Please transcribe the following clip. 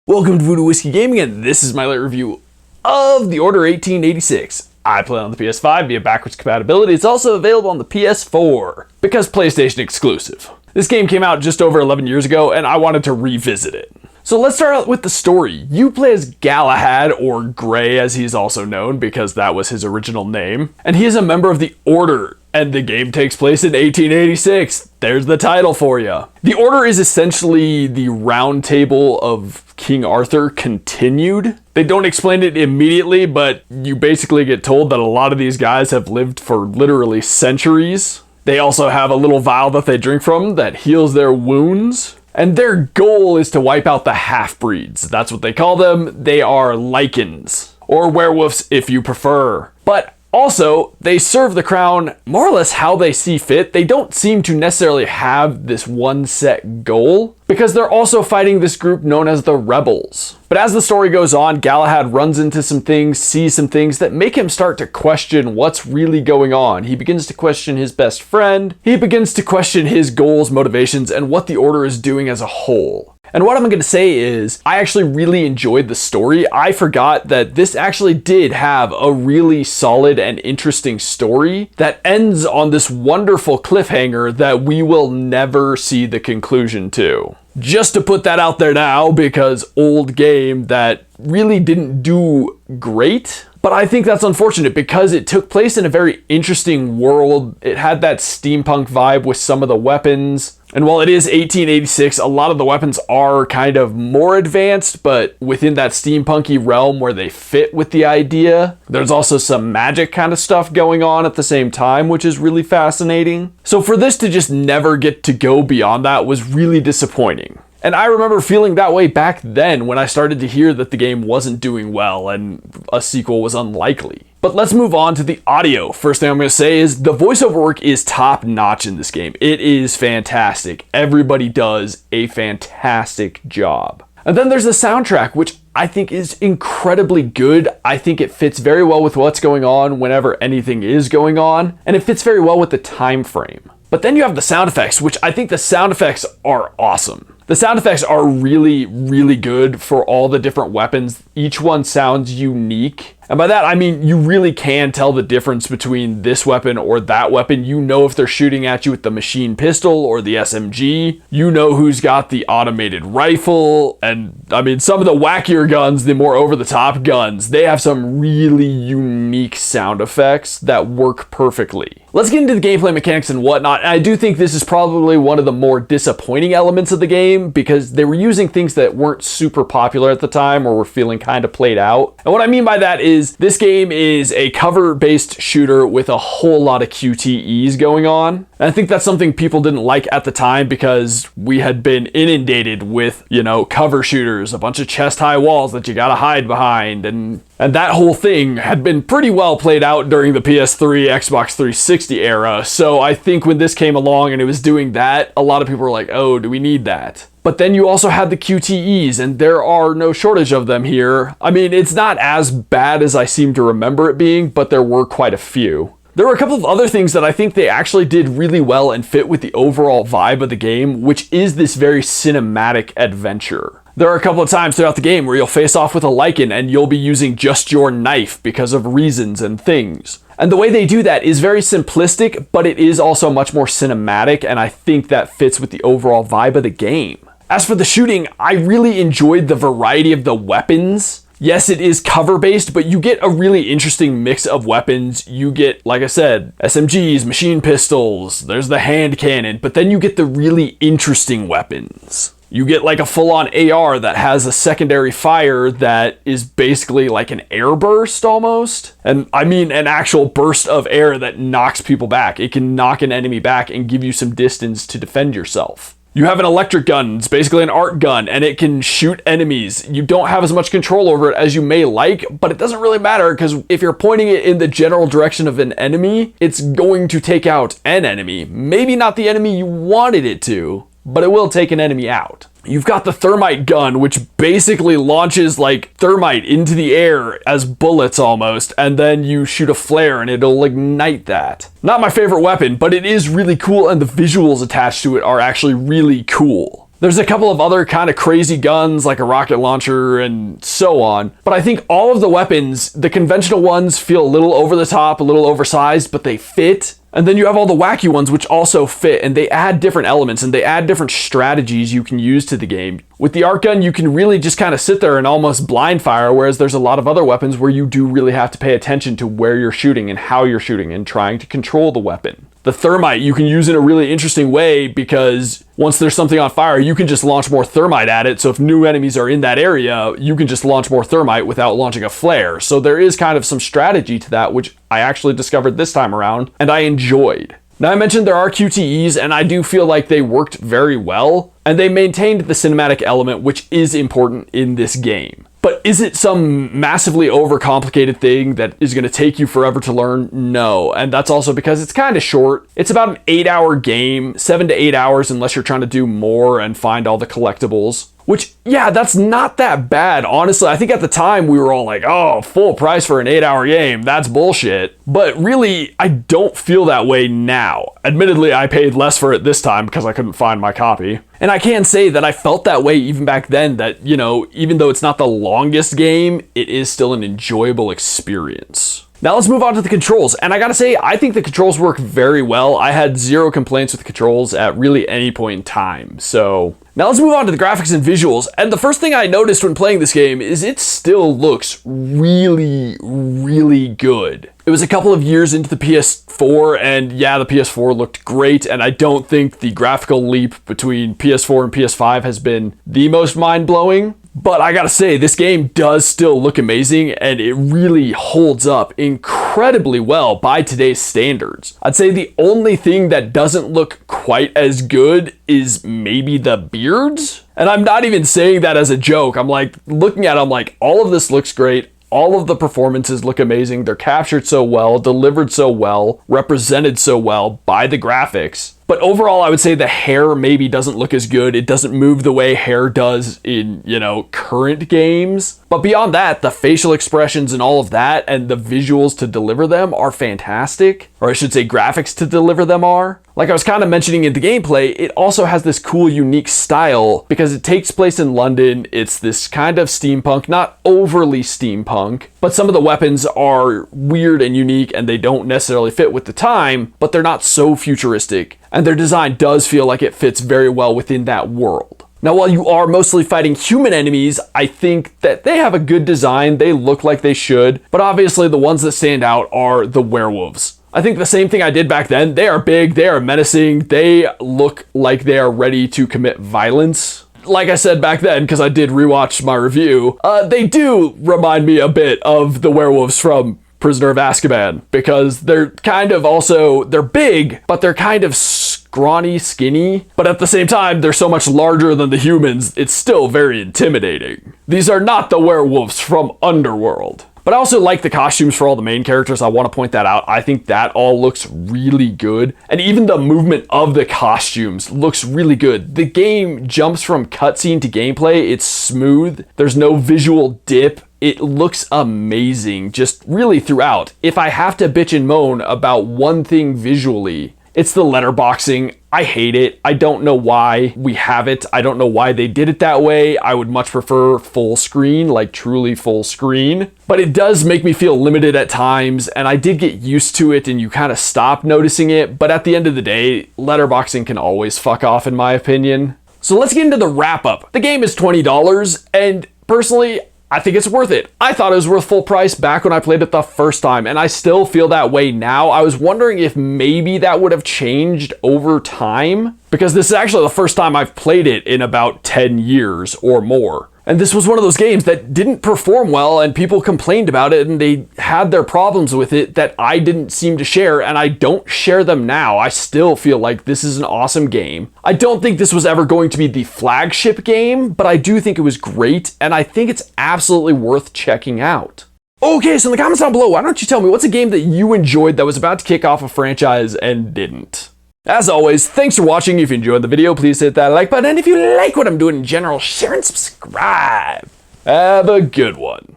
Welcome to Voodoo Whiskey Gaming, and this is my light review of The Order 1886. I play on the PS5 via backwards compatibility. It's also available on the PS4 because PlayStation exclusive. This game came out just over 11 years ago, and I wanted to revisit it. So let's start out with the story. You play as Galahad, or Gray as he's also known because that was his original name, and he is a member of the Order. And the game takes place in 1886. There's the title for you. The Order is essentially the Round Table of King Arthur continued. They don't explain it immediately, but you basically get told that a lot of these guys have lived for literally centuries. They also have a little vial that they drink from that heals their wounds. And their goal is to wipe out the half-breeds. That's what they call them. They are lycans, or werewolves if you prefer. But also, they serve the crown more or less how they see fit. They don't seem to necessarily have this one set goal, because they're also fighting this group known as the Rebels. But as the story goes on, Galahad runs into some things, sees some things that make him start to question what's really going on. He begins to question his best friend. He begins to question his goals, motivations, and what the Order is doing as a whole. And what I'm going to say is, I actually really enjoyed the story. I forgot that this actually did have a really solid and interesting story that ends on this wonderful cliffhanger that we will never see the conclusion to. Just to put that out there now, because old game that really didn't do great. But I think that's unfortunate because it took place in a very interesting world. It had that steampunk vibe with some of the weapons. And while it is 1886, a lot of the weapons are kind of more advanced, but within that steampunky realm where they fit with the idea. There's also some magic kind of stuff going on at the same time, which is really fascinating. So for this to just never get to go beyond that was really disappointing. And I remember feeling that way back then when I started to hear that the game wasn't doing well and a sequel was unlikely. But let's move on to the audio. First thing I'm going to say is the voiceover work is top notch in this game. It is fantastic. Everybody does a fantastic job. And then there's the soundtrack, which I think is incredibly good. I think it fits very well with what's going on whenever anything is going on, and it fits very well with the time frame. But then you have the sound effects, which I think the sound effects are awesome. The sound effects are really, really good for all the different weapons. Each one sounds unique. And by that, I mean, you really can tell the difference between this weapon or that weapon. You know if they're shooting at you with the machine pistol or the SMG. You know who's got the automated rifle. And I mean, some of the wackier guns, the more over-the-top guns, they have some really unique sound effects that work perfectly. Let's get into the gameplay mechanics and whatnot. And I do think this is probably one of the more disappointing elements of the game because they were using things that weren't super popular at the time or were feeling kind of played out. And what I mean by that is this game is a cover-based shooter with a whole lot of QTEs going on. And I think that's something people didn't like at the time because we had been inundated with, cover shooters, a bunch of chest-high walls that you gotta hide behind, and that whole thing had been pretty well played out during the PS3, Xbox 360 era. So I think when this came along and it was doing that, a lot of people were like, oh, do we need that? But then you also had the QTEs, and there are no shortage of them here. I mean, it's not as bad as I seem to remember it being, but there were quite a few. There were a couple of other things that I think they actually did really well and fit with the overall vibe of the game, which is this very cinematic adventure. There are a couple of times throughout the game where you'll face off with a lycan and you'll be using just your knife because of reasons and things. And the way they do that is very simplistic, but it is also much more cinematic, and I think that fits with the overall vibe of the game. As for the shooting, I really enjoyed the variety of the weapons. Yes, it is cover-based, but you get a really interesting mix of weapons. You get, like I said, SMGs, machine pistols, there's the hand cannon, but then you get the really interesting weapons. You get like a full-on AR that has a secondary fire that is basically like an air burst almost. And I mean an actual burst of air that knocks people back. It can knock an enemy back and give you some distance to defend yourself. You have an electric gun, it's basically an arc gun, and it can shoot enemies. You don't have as much control over it as you may like, but it doesn't really matter because if you're pointing it in the general direction of an enemy, it's going to take out an enemy. Maybe not the enemy you wanted it to, but it will take an enemy out. You've got the thermite gun, which basically launches like thermite into the air as bullets almost, and then you shoot a flare and it'll ignite that. Not my favorite weapon, but it is really cool, and the visuals attached to it are actually really cool. There's a couple of other kind of crazy guns like a rocket launcher and so on, but I think all of the weapons, the conventional ones feel a little over the top, a little oversized, but they fit. And then you have all the wacky ones which also fit, and they add different elements and they add different strategies you can use to the game. With the ARC gun, you can really just kind of sit there and almost blind fire, whereas there's a lot of other weapons where you do really have to pay attention to where you're shooting and how you're shooting and trying to control the weapon. The thermite you can use in a really interesting way because once there's something on fire, you can just launch more thermite at it. So if new enemies are in that area, you can just launch more thermite without launching a flare. So there is kind of some strategy to that, which I actually discovered this time around and I enjoyed. Now I mentioned there are QTEs and I do feel like they worked very well and they maintained the cinematic element, which is important in this game. But is it some massively overcomplicated thing that is going to take you forever to learn? No. And that's also because it's kind of short. It's about an 8-hour game, 7 to 8 hours unless you're trying to do more and find all the collectibles. Which, yeah, that's not that bad. Honestly, I think at the time we were all like, oh, full price for an 8-hour game. That's bullshit. But really, I don't feel that way now. Admittedly, I paid less for it this time because I couldn't find my copy. And I can say that I felt that way even back then, that, you know, even though it's not the longest game, it is still an enjoyable experience. Now let's move on to the controls, and I gotta say, I think the controls work very well. I had zero complaints with the controls at really any point in time, so... Now let's move on to the graphics and visuals, and the first thing I noticed when playing this game is it still looks really, really good. It was a couple of years into the PS4, and yeah, the PS4 looked great, and I don't think the graphical leap between PS4 and PS5 has been the most mind-blowing. But I gotta say, this game does still look amazing, and it really holds up incredibly well by today's standards. I'd say the only thing that doesn't look quite as good is maybe the beards. And I'm not even saying that as a joke. I'm like, looking at it, I'm like, all of this looks great. All of the performances look amazing. They're captured so well, delivered so well, represented so well by the graphics. But overall, I would say the hair maybe doesn't look as good. It doesn't move the way hair does in, you know, current games. But beyond that, the facial expressions and all of that and the visuals to deliver them are fantastic. Or I should say graphics to deliver them are. Like I was kind of mentioning in the gameplay, it also has this cool, unique style because it takes place in London. It's this kind of steampunk, not overly steampunk, but some of the weapons are weird and unique and they don't necessarily fit with the time, but they're not so futuristic. And their design does feel like it fits very well within that world. Now, while you are mostly fighting human enemies, I think that they have a good design. They look like they should, but obviously the ones that stand out are the werewolves. I think the same thing I did back then. They are big, they are menacing, they look like they are ready to commit violence. Like I said back then, because I did rewatch my review, they do remind me a bit of the werewolves from Prisoner of Azkaban, because they're kind of also, they're big, but they're kind of scrawny, skinny, but at the same time, they're so much larger than the humans, it's still very intimidating. These are not the werewolves from Underworld. But I also like the costumes for all the main characters. I want to point that out. I think that all looks really good. And even the movement of the costumes looks really good. The game jumps from cutscene to gameplay. It's smooth. There's no visual dip. It looks amazing just really throughout. If I have to bitch and moan about one thing visually, it's the letterboxing. I hate it. I don't know why we have it. I don't know why they did it that way. I would much prefer full screen, like truly full screen. But it does make me feel limited at times, and I did get used to it and you kind of stop noticing it. But at the end of the day, letterboxing can always fuck off in my opinion. So let's get into the wrap up. The game is $20, and personally, I think it's worth it. I thought it was worth full price back when I played it the first time, and I still feel that way now. I was wondering if maybe that would have changed over time, because this is actually the first time I've played it in about 10 years or more. And this was one of those games that didn't perform well and people complained about it and they had their problems with it that I didn't seem to share, and I don't share them now. I still feel like this is an awesome game. I don't think this was ever going to be the flagship game, but I do think it was great and I think it's absolutely worth checking out. Okay, so in the comments down below, why don't you tell me what's a game that you enjoyed that was about to kick off a franchise and didn't? As always, thanks for watching. If you enjoyed the video, please hit that like button. And if you like what I'm doing in general, share and subscribe. Have a good one.